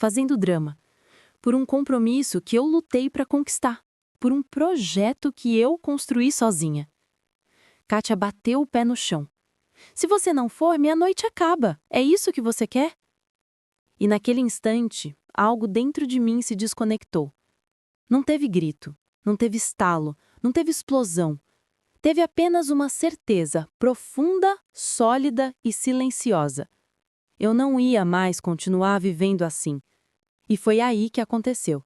fazendo drama, por um compromisso que eu lutei para conquistar, por um projeto que eu construí sozinha. Kátia bateu o pé no chão. Se você não for, minha noite acaba. É isso que você quer? E naquele instante, algo dentro de mim se desconectou. Não teve grito, não teve estalo, não teve explosão. Teve apenas uma certeza profunda, sólida e silenciosa. Eu não ia mais continuar vivendo assim. E foi aí que aconteceu.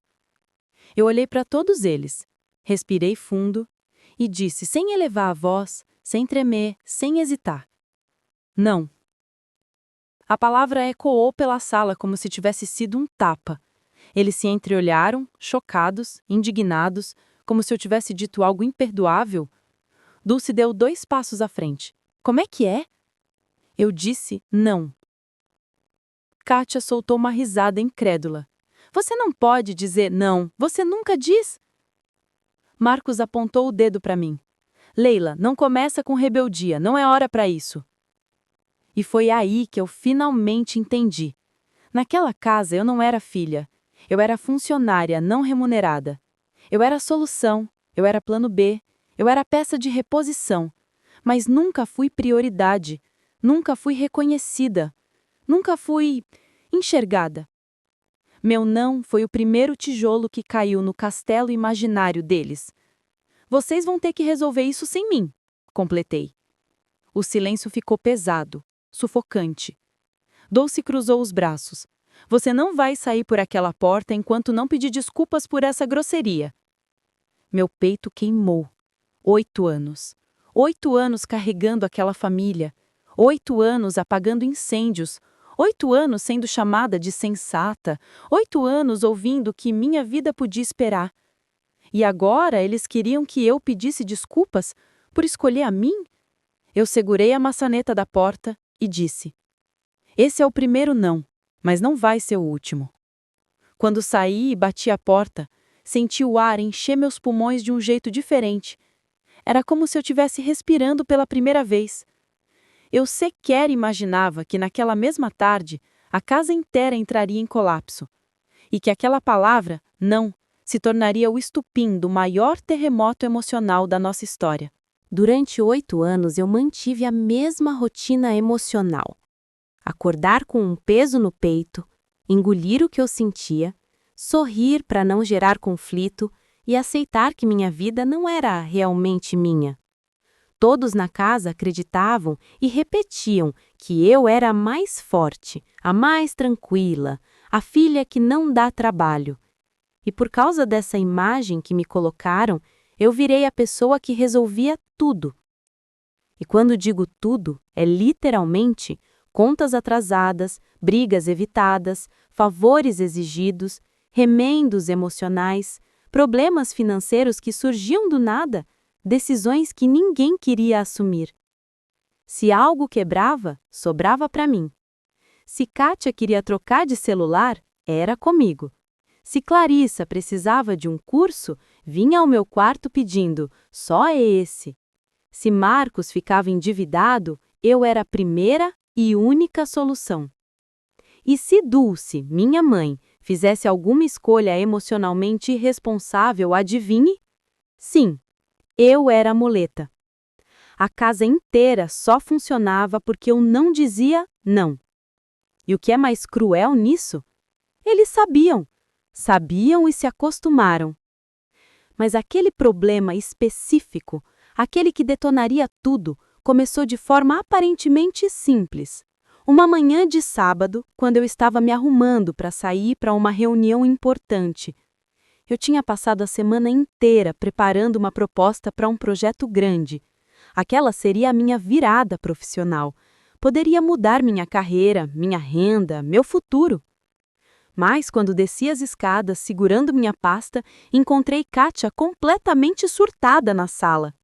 Eu olhei para todos eles, respirei fundo e disse sem elevar a voz, sem tremer, sem hesitar: não. A palavra ecoou pela sala como se tivesse sido um tapa. Eles se entreolharam, chocados, indignados, como se eu tivesse dito algo imperdoável. Dulce deu 2 passos à frente. Como é que é? Eu disse não. Kátia soltou uma risada incrédula. Você não pode dizer não, você nunca diz. Marcos apontou o dedo para mim. Leila, não começa com rebeldia, não é hora para isso. E foi aí que eu finalmente entendi. Naquela casa eu não era filha. Eu era funcionária não remunerada. Eu era solução, eu era plano B, eu era peça de reposição. Mas nunca fui prioridade, nunca fui reconhecida, nunca fui enxergada. Meu não foi o primeiro tijolo que caiu no castelo imaginário deles. Vocês vão ter que resolver isso sem mim, completei. O silêncio ficou pesado, sufocante. Dulce cruzou os braços. Você não vai sair por aquela porta enquanto não pedir desculpas por essa grosseria. Meu peito queimou. 8 anos. 8 anos carregando aquela família. 8 anos apagando incêndios. 8 anos sendo chamada de sensata. 8 anos ouvindo que minha vida podia esperar. E agora eles queriam que eu pedisse desculpas por escolher a mim? Eu segurei a maçaneta da porta e disse: esse é o primeiro não, mas não vai ser o último. Quando saí e bati a porta, senti o ar encher meus pulmões de um jeito diferente. Era como se eu estivesse respirando pela primeira vez. Eu sequer imaginava que naquela mesma tarde a casa inteira entraria em colapso. E que aquela palavra, não, se tornaria o estupim do maior terremoto emocional da nossa história. Durante 8 anos eu mantive a mesma rotina emocional. Acordar com um peso no peito, engolir o que eu sentia, sorrir para não gerar conflito e aceitar que minha vida não era realmente minha. Todos na casa acreditavam e repetiam que eu era a mais forte, a mais tranquila, a filha que não dá trabalho. E por causa dessa imagem que me colocaram, eu virei a pessoa que resolvia tudo. E quando digo tudo, é literalmente contas atrasadas, brigas evitadas, favores exigidos, remendos emocionais, problemas financeiros que surgiam do nada, decisões que ninguém queria assumir. Se algo quebrava, sobrava para mim. Se Kátia queria trocar de celular, era comigo. Se Clarissa precisava de um curso, vinha ao meu quarto pedindo: só esse. Se Marcos ficava endividado, eu era a primeira e única solução. E se Dulce, minha mãe, fizesse alguma escolha emocionalmente irresponsável, adivinhe? Sim, eu era a muleta. A casa inteira só funcionava porque eu não dizia não. E o que é mais cruel nisso? Eles sabiam. Sabiam e se acostumaram. Mas aquele problema específico, aquele que detonaria tudo, começou de forma aparentemente simples. Uma manhã de sábado, quando eu estava me arrumando para sair para uma reunião importante. Eu tinha passado a semana inteira preparando uma proposta para um projeto grande. Aquela seria a minha virada profissional. Poderia mudar minha carreira, minha renda, meu futuro. Mas, quando desci as escadas segurando minha pasta, encontrei Kátia completamente surtada na sala.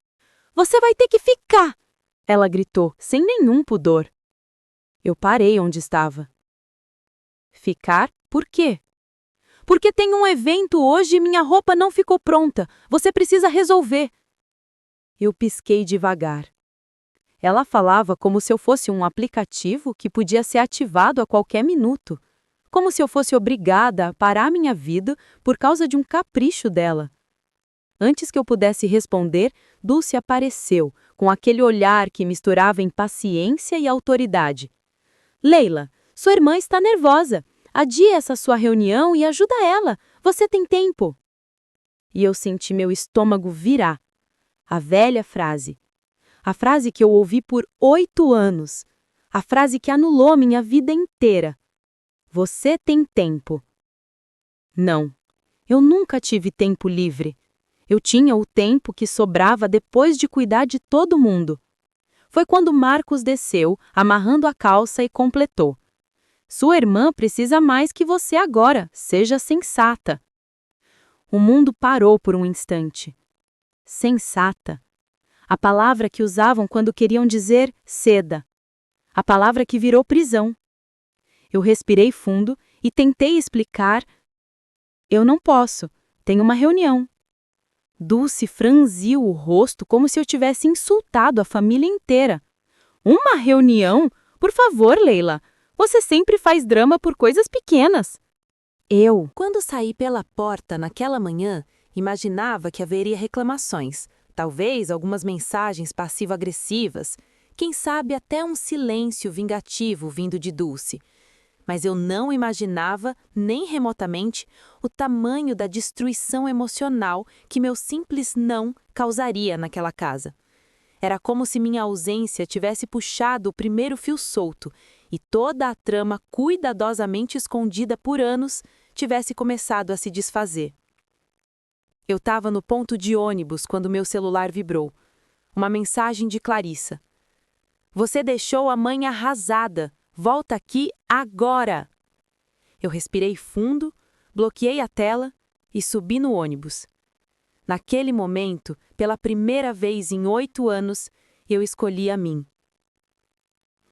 Você vai ter que ficar! Ela gritou, sem nenhum pudor. Eu parei onde estava. Ficar? Por quê? Porque tem um evento hoje e minha roupa não ficou pronta. Você precisa resolver. Eu pisquei devagar. Ela falava como se eu fosse um aplicativo que podia ser ativado a qualquer minuto. como se eu fosse obrigada a parar minha vida por causa de um capricho dela. Antes que eu pudesse responder, Dulce apareceu, com aquele olhar que misturava impaciência e autoridade. Leila, sua irmã está nervosa. Adie essa sua reunião e ajuda ela. Você tem tempo. E eu senti meu estômago virar. A velha frase. A frase que eu ouvi por 8 anos. A frase que anulou minha vida inteira. Você tem tempo. Não, eu nunca tive tempo livre. Eu tinha o tempo que sobrava depois de cuidar de todo mundo. Foi quando Marcos desceu, amarrando a calça e completou. Sua irmã precisa mais que você agora, seja sensata. O mundo parou por um instante. Sensata. A palavra que usavam quando queriam dizer ceda. A palavra que virou prisão. Eu respirei fundo e tentei explicar. Eu não posso, tenho uma reunião. Dulce franziu o rosto como se eu tivesse insultado a família inteira. Uma reunião? Por favor, Leila. Você sempre faz drama por coisas pequenas. Quando saí pela porta naquela manhã, imaginava que haveria reclamações, talvez algumas mensagens passivo-agressivas, quem sabe até um silêncio vingativo vindo de Dulce. Mas eu não imaginava, nem remotamente, o tamanho da destruição emocional que meu simples não causaria naquela casa. Era como se minha ausência tivesse puxado o primeiro fio solto e toda a trama cuidadosamente escondida por anos tivesse começado a se desfazer. Eu estava no ponto de ônibus quando meu celular vibrou. Uma mensagem de Clarissa. Você deixou a mãe arrasada. Volta aqui agora! Eu respirei fundo, bloqueei a tela e subi no ônibus. Naquele momento, pela primeira vez em 8 anos, eu escolhi a mim.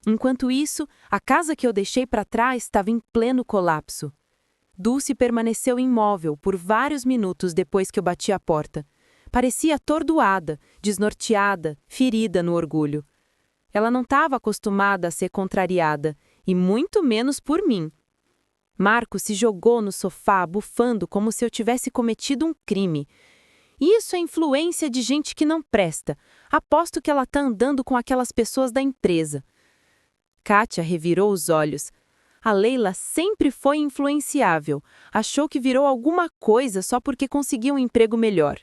Enquanto isso, a casa que eu deixei para trás estava em pleno colapso. Dulce permaneceu imóvel por vários minutos depois que eu bati a porta. Parecia atordoada, desnorteada, ferida no orgulho. Ela não estava acostumada a ser contrariada, e muito menos por mim. Marcos se jogou no sofá, bufando como se eu tivesse cometido um crime. Isso é influência de gente que não presta. Aposto que ela está andando com aquelas pessoas da empresa. Kátia revirou os olhos. A Leila sempre foi influenciável. Achou que virou alguma coisa só porque conseguiu um emprego melhor.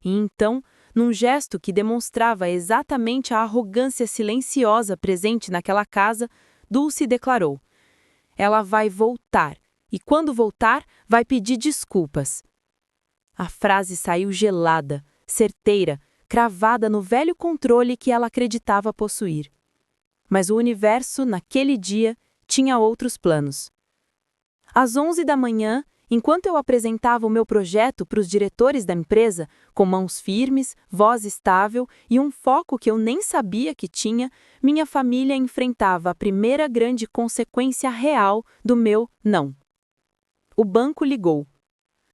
E então, num gesto que demonstrava exatamente a arrogância silenciosa presente naquela casa, Dulce declarou: ela vai voltar, e quando voltar, vai pedir desculpas. A frase saiu gelada, certeira, cravada no velho controle que ela acreditava possuir. Mas o universo, naquele dia, tinha outros planos. Às 11 da manhã, enquanto eu apresentava o meu projeto para os diretores da empresa, com mãos firmes, voz estável e um foco que eu nem sabia que tinha, minha família enfrentava a primeira grande consequência real do meu não. O banco ligou.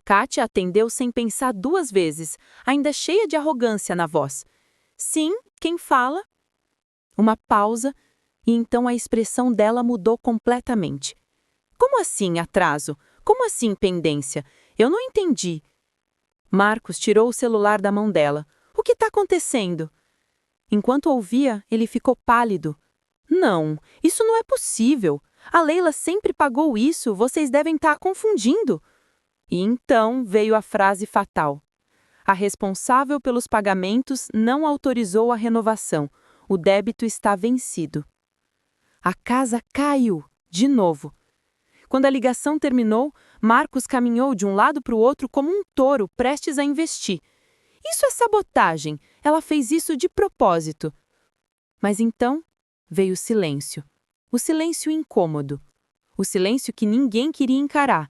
Kátia atendeu sem pensar 2 vezes, ainda cheia de arrogância na voz. Sim, quem fala? Uma pausa, e então a expressão dela mudou completamente. Como assim atraso? Como assim pendência? Eu não entendi. Marcos tirou o celular da mão dela. O que está acontecendo? Enquanto ouvia, ele ficou pálido. Não, isso não é possível. A Leila sempre pagou isso, vocês devem estar confundindo. E então veio a frase fatal. A responsável pelos pagamentos não autorizou a renovação. O débito está vencido. A casa caiu, de novo. Quando a ligação terminou, Marcos caminhou de um lado para o outro como um touro prestes a investir. Isso é sabotagem. Ela fez isso de propósito. Mas então veio o silêncio. O silêncio incômodo. O silêncio que ninguém queria encarar.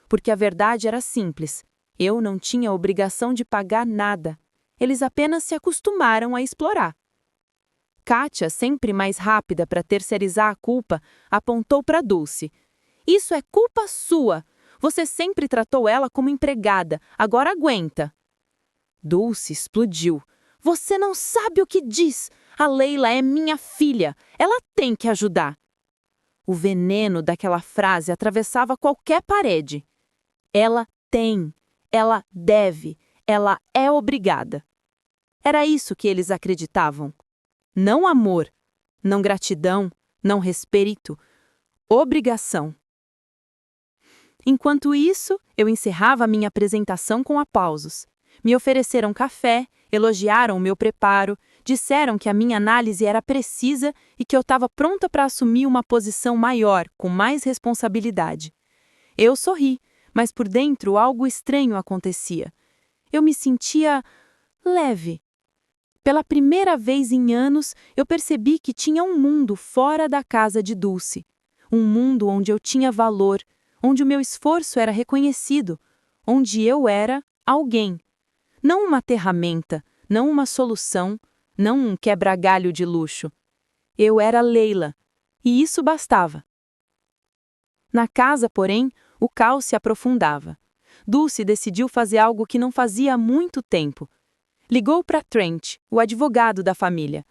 Porque a verdade era simples. Eu não tinha obrigação de pagar nada. Eles apenas se acostumaram a explorar. Kátia, sempre mais rápida para terceirizar a culpa, apontou para Dulce. Isso é culpa sua. Você sempre tratou ela como empregada. Agora aguenta. Dulce explodiu. Você não sabe o que diz. A Leila é minha filha. Ela tem que ajudar. O veneno daquela frase atravessava qualquer parede. Ela tem, ela deve, ela é obrigada. Era isso que eles acreditavam. Não amor, não gratidão, não respeito, obrigação. Enquanto isso, eu encerrava minha apresentação com aplausos. Me ofereceram café, elogiaram o meu preparo, disseram que a minha análise era precisa e que eu estava pronta para assumir uma posição maior, com mais responsabilidade. Eu sorri, mas por dentro algo estranho acontecia. Eu me sentia leve. Pela primeira vez em anos, eu percebi que tinha um mundo fora da casa de Dulce. Um mundo onde eu tinha valor, onde o meu esforço era reconhecido, onde eu era alguém. Não uma ferramenta, não uma solução, não um quebra-galho de luxo. Eu era Leila, e isso bastava. Na casa, porém, o caos se aprofundava. Dulce decidiu fazer algo que não fazia há muito tempo. Ligou para Trent, o advogado da família.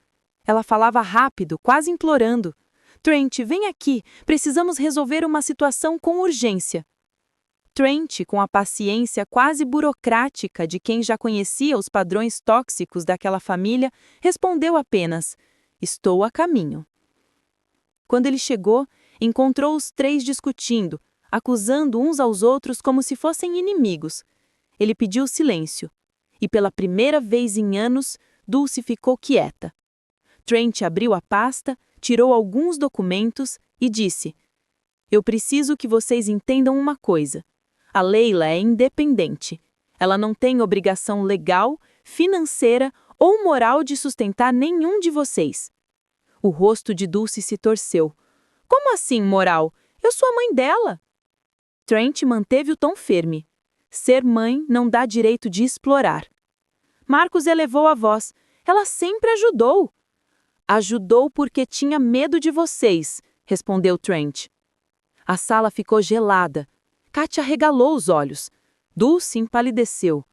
Ela falava rápido, quase implorando. Trent, vem aqui, precisamos resolver uma situação com urgência. Trent, com a paciência quase burocrática de quem já conhecia os padrões tóxicos daquela família, respondeu apenas: estou a caminho. Quando ele chegou, encontrou os três discutindo, acusando uns aos outros como se fossem inimigos. Ele pediu silêncio. E pela primeira vez em anos, Dulce ficou quieta. Trent abriu a pasta, tirou alguns documentos e disse: eu preciso que vocês entendam uma coisa. A Leila é independente. Ela não tem obrigação legal, financeira ou moral de sustentar nenhum de vocês. O rosto de Dulce se torceu. Como assim, moral? Eu sou a mãe dela. Trent manteve o tom firme. Ser mãe não dá direito de explorar. Marcos elevou a voz. Ela sempre ajudou. Ajudou porque tinha medo de vocês, respondeu Trent. A sala ficou gelada. Kátia arregalou os olhos. Dulce empalideceu.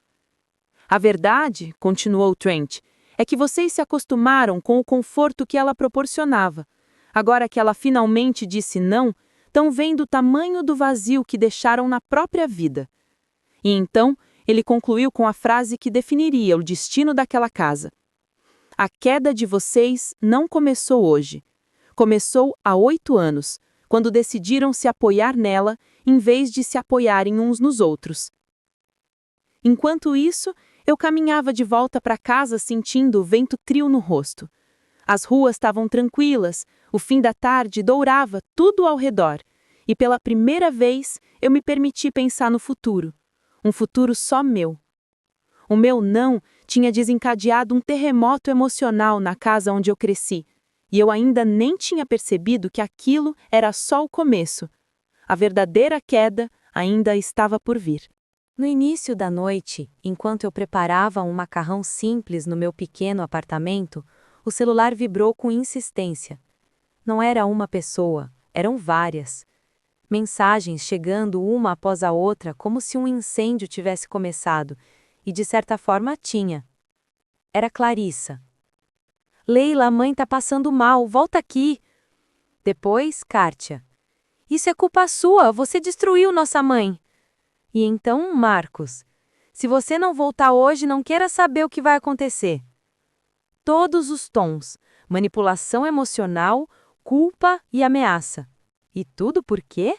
A verdade, continuou Trent, é que vocês se acostumaram com o conforto que ela proporcionava. Agora que ela finalmente disse não, estão vendo o tamanho do vazio que deixaram na própria vida. E então, ele concluiu com a frase que definiria o destino daquela casa. A queda de vocês não começou hoje. Começou há 8 anos, quando decidiram se apoiar nela, em vez de se apoiarem uns nos outros. Enquanto isso, eu caminhava de volta para casa sentindo o vento frio no rosto. As ruas estavam tranquilas, o fim da tarde dourava tudo ao redor, e pela primeira vez eu me permiti pensar no futuro. Um futuro só meu. O meu não tinha desencadeado um terremoto emocional na casa onde eu cresci, e eu ainda nem tinha percebido que aquilo era só o começo. A verdadeira queda ainda estava por vir. No início da noite, enquanto eu preparava um macarrão simples no meu pequeno apartamento, o celular vibrou com insistência. Não era uma pessoa, eram várias. Mensagens chegando uma após a outra como se um incêndio tivesse começado, e de certa forma tinha. Era Clarissa. Leila, a mãe tá passando mal, volta aqui. Depois, Kátia. Isso é culpa sua, você destruiu nossa mãe. E então, Marcos. Se você não voltar hoje, não queira saber o que vai acontecer. Todos os tons, manipulação emocional, culpa e ameaça. E tudo por quê?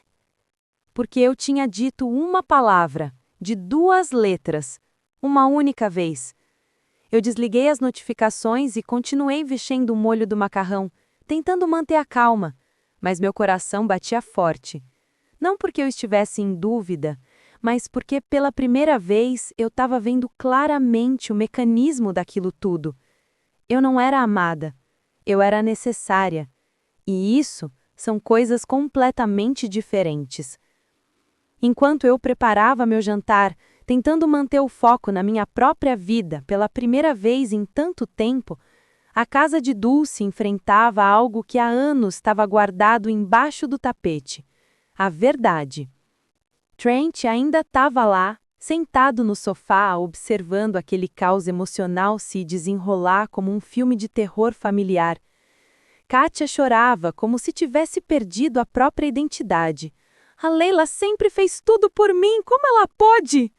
Porque eu tinha dito uma palavra, de 2 letras, uma única vez. Eu desliguei as notificações e continuei mexendo o molho do macarrão, tentando manter a calma, mas meu coração batia forte. Não porque eu estivesse em dúvida, mas porque pela primeira vez eu estava vendo claramente o mecanismo daquilo tudo. Eu não era amada, eu era necessária. E isso são coisas completamente diferentes. Enquanto eu preparava meu jantar, tentando manter o foco na minha própria vida pela primeira vez em tanto tempo, a casa de Dulce enfrentava algo que há anos estava guardado embaixo do tapete. A verdade. Trent ainda estava lá, sentado no sofá, observando aquele caos emocional se desenrolar como um filme de terror familiar. Kátia chorava como se tivesse perdido a própria identidade. A Leila sempre fez tudo por mim, como ela pôde?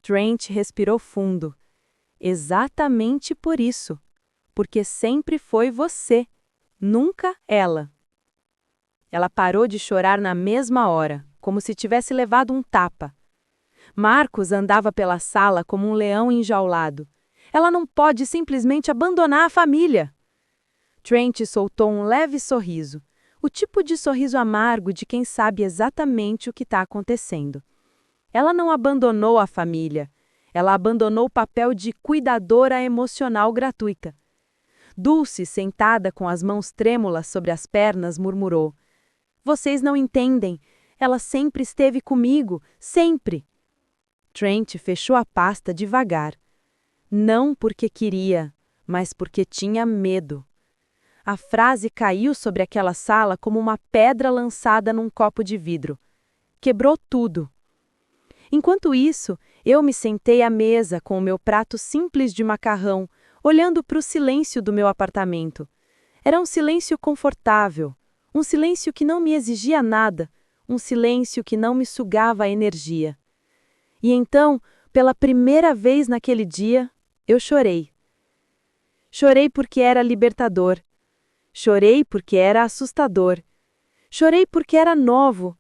Trent respirou fundo. Exatamente por isso. Porque sempre foi você, nunca ela. Ela parou de chorar na mesma hora, como se tivesse levado um tapa. Marcos andava pela sala como um leão enjaulado. Ela não pode simplesmente abandonar a família. Trent soltou um leve sorriso, o tipo de sorriso amargo de quem sabe exatamente o que está acontecendo. Ela não abandonou a família, ela abandonou o papel de cuidadora emocional gratuita. Dulce, sentada com as mãos trêmulas sobre as pernas, murmurou: "Vocês não entendem, ela sempre esteve comigo, sempre." Trent fechou a pasta devagar. Não porque queria, mas porque tinha medo. A frase caiu sobre aquela sala como uma pedra lançada num copo de vidro. Quebrou tudo. Enquanto isso, eu me sentei à mesa com o meu prato simples de macarrão, olhando para o silêncio do meu apartamento. Era um silêncio confortável, um silêncio que não me exigia nada, um silêncio que não me sugava a energia. E então, pela primeira vez naquele dia, eu chorei. Chorei porque era libertador. Chorei porque era assustador. Chorei porque era novo.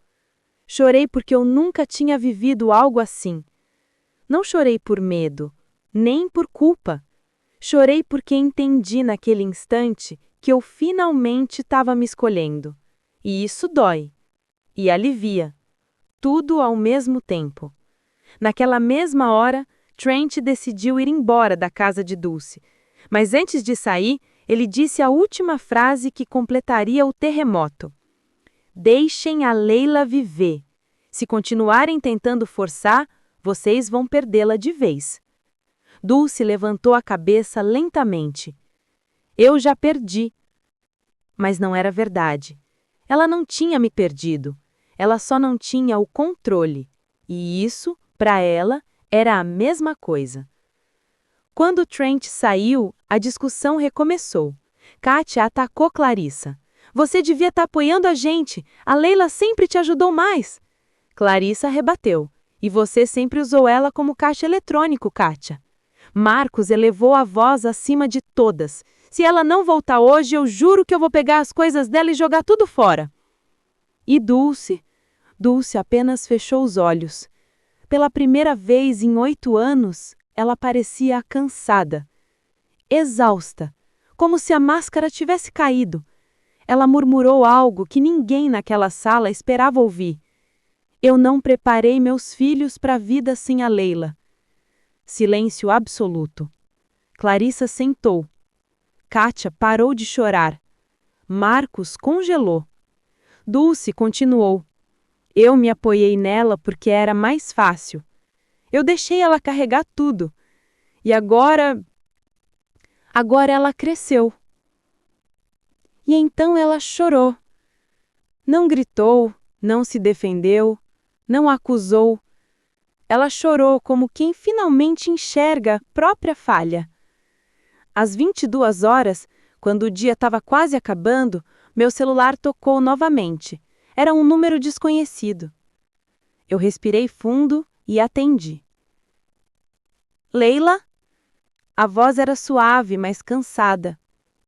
Chorei porque eu nunca tinha vivido algo assim. Não chorei por medo, nem por culpa. Chorei porque entendi naquele instante que eu finalmente estava me escolhendo. E isso dói. E alivia. Tudo ao mesmo tempo. Naquela mesma hora, Trent decidiu ir embora da casa de Dulce. Mas antes de sair, ele disse a última frase que completaria o terremoto. Deixem a Leila viver. Se continuarem tentando forçar, vocês vão perdê-la de vez. Dulce levantou a cabeça lentamente. Eu já perdi. Mas não era verdade. Ela não tinha me perdido. Ela só não tinha o controle. E isso, para ela, era a mesma coisa. Quando Trent saiu, a discussão recomeçou. Kátia atacou Clarissa. Você devia estar apoiando a gente. A Leila sempre te ajudou mais. Clarissa rebateu. E você sempre usou ela como caixa eletrônico, Kátia. Marcos elevou a voz acima de todas. Se ela não voltar hoje, eu juro que eu vou pegar as coisas dela e jogar tudo fora. E Dulce? Dulce apenas fechou os olhos. Pela primeira vez em 8 anos, ela parecia cansada, exausta, como se a máscara tivesse caído. Ela murmurou algo que ninguém naquela sala esperava ouvir. Eu não preparei meus filhos para a vida sem a Leila. Silêncio absoluto. Clarissa sentou. Kátia parou de chorar. Marcos congelou. Dulce continuou. Eu me apoiei nela porque era mais fácil. Eu deixei ela carregar tudo. E agora ela cresceu. E então ela chorou. Não gritou, não se defendeu, não acusou. Ela chorou como quem finalmente enxerga a própria falha. Às 22 horas, quando o dia estava quase acabando, meu celular tocou novamente. Era um número desconhecido. Eu respirei fundo e atendi. Leila? A voz era suave, mas cansada.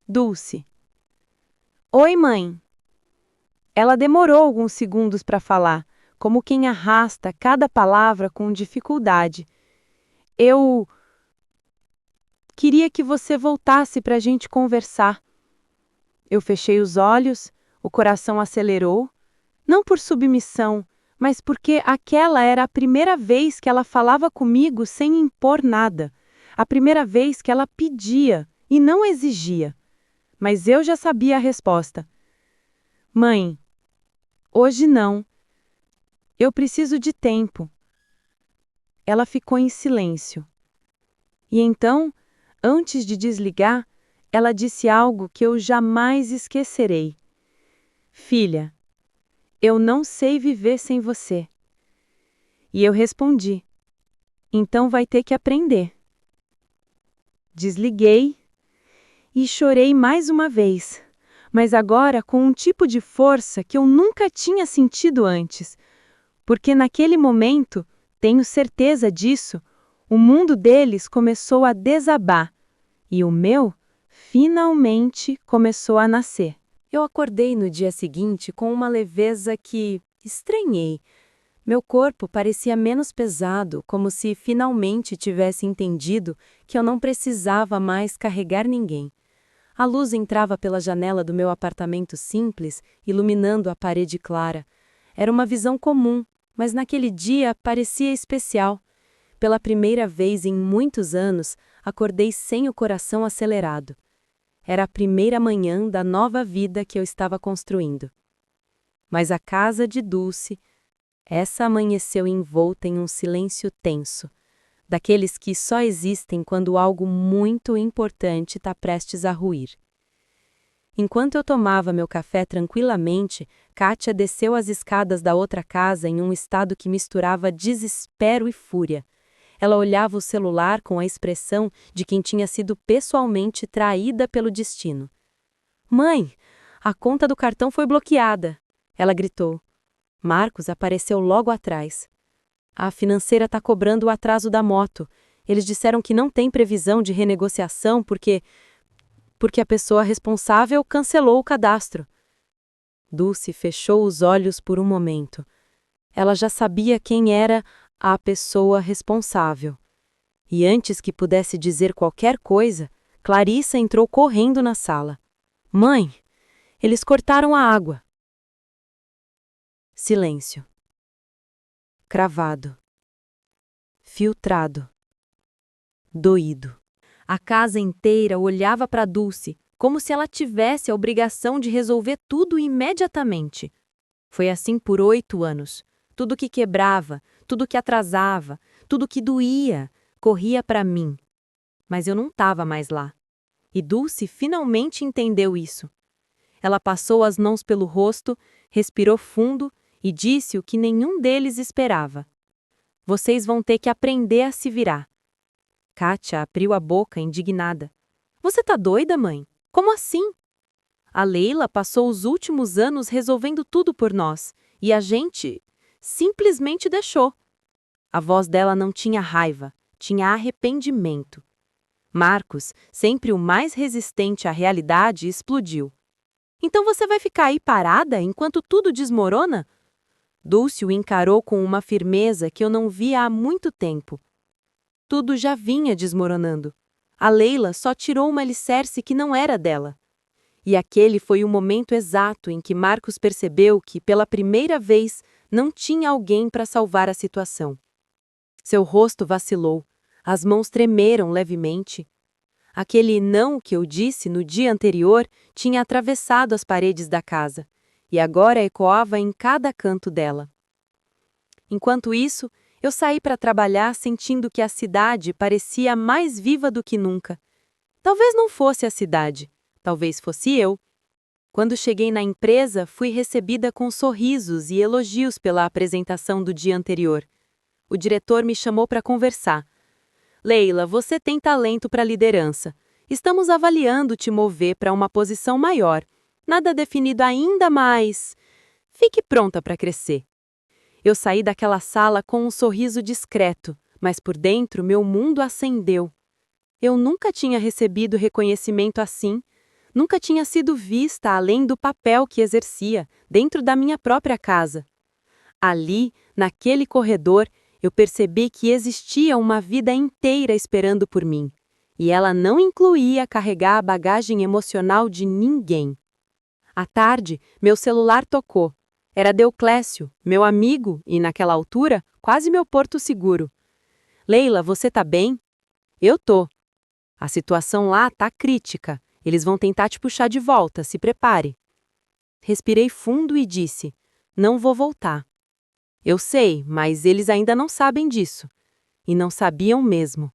Dulce. Oi, mãe. Ela demorou alguns segundos para falar, como quem arrasta cada palavra com dificuldade. Eu queria que você voltasse para a gente conversar. Eu fechei os olhos, o coração acelerou, não por submissão, mas porque aquela era a primeira vez que ela falava comigo sem impor nada, a primeira vez que ela pedia e não exigia. Mas eu já sabia a resposta. Mãe, hoje não. Eu preciso de tempo. Ela ficou em silêncio. E então, antes de desligar, ela disse algo que eu jamais esquecerei. Filha, eu não sei viver sem você. E eu respondi, então vai ter que aprender. Desliguei e chorei mais uma vez, mas agora com um tipo de força que eu nunca tinha sentido antes. Porque naquele momento, tenho certeza disso, o mundo deles começou a desabar e o meu, finalmente, começou a nascer. Eu acordei no dia seguinte com uma leveza que estranhei. Meu corpo parecia menos pesado, como se finalmente tivesse entendido que eu não precisava mais carregar ninguém. A luz entrava pela janela do meu apartamento simples, iluminando a parede clara. Era uma visão comum, mas naquele dia parecia especial. Pela primeira vez em muitos anos, acordei sem o coração acelerado. Era a primeira manhã da nova vida que eu estava construindo. Mas a casa de Dulce, essa amanheceu envolta em um silêncio tenso, daqueles que só existem quando algo muito importante está prestes a ruir. Enquanto eu tomava meu café tranquilamente, Kátia desceu as escadas da outra casa em um estado que misturava desespero e fúria. Ela olhava o celular com a expressão de quem tinha sido pessoalmente traída pelo destino. "Mãe, a conta do cartão foi bloqueada!" Ela gritou. Marcos apareceu logo atrás. "A financeira está cobrando o atraso da moto. Eles disseram que não tem previsão de renegociação porque a pessoa responsável cancelou o cadastro." Dulce fechou os olhos por um momento. Ela já sabia quem era a pessoa responsável. E antes que pudesse dizer qualquer coisa, Clarissa entrou correndo na sala. "Mãe, eles cortaram a água." Silêncio. Cravado. Filtrado. Doído. A casa inteira olhava para Dulce, como se ela tivesse a obrigação de resolver tudo imediatamente. Foi assim por 8 anos. Tudo que quebrava, tudo que atrasava, tudo que doía, corria para mim. Mas eu não estava mais lá. E Dulce finalmente entendeu isso. Ela passou as mãos pelo rosto, respirou fundo e disse o que nenhum deles esperava. "Vocês vão ter que aprender a se virar." Kátia abriu a boca indignada. "Você tá doida, mãe? Como assim?" "A Leila passou os últimos anos resolvendo tudo por nós, e a gente simplesmente deixou." A voz dela não tinha raiva, tinha arrependimento. Marcos, sempre o mais resistente à realidade, explodiu. "Então você vai ficar aí parada enquanto tudo desmorona?" Dulce o encarou com uma firmeza que eu não via há muito tempo. Tudo já vinha desmoronando. A Leila só tirou uma alicerce que não era dela. E aquele foi o momento exato em que Marcos percebeu que, pela primeira vez, não tinha alguém para salvar a situação. Seu rosto vacilou, as mãos tremeram levemente. Aquele não que eu disse no dia anterior tinha atravessado as paredes da casa, e agora ecoava em cada canto dela. Enquanto isso, eu saí para trabalhar sentindo que a cidade parecia mais viva do que nunca. Talvez não fosse a cidade, talvez fosse eu. Quando cheguei na empresa, fui recebida com sorrisos e elogios pela apresentação do dia anterior. O diretor me chamou para conversar. "Leila, você tem talento para liderança. Estamos avaliando te mover para uma posição maior. Nada definido ainda, mas fique pronta para crescer." Eu saí daquela sala com um sorriso discreto, mas por dentro meu mundo acendeu. Eu nunca tinha recebido reconhecimento assim, nunca tinha sido vista além do papel que exercia, dentro da minha própria casa. Ali, naquele corredor, eu percebi que existia uma vida inteira esperando por mim, e ela não incluía carregar a bagagem emocional de ninguém. À tarde, meu celular tocou. Era Deoclésio, meu amigo e, naquela altura, quase meu porto seguro. "Leila, você tá bem?" "Eu tô." "A situação lá tá crítica. Eles vão tentar te puxar de volta, se prepare." Respirei fundo e disse: "Não vou voltar." "Eu sei, mas eles ainda não sabem disso." E não sabiam mesmo.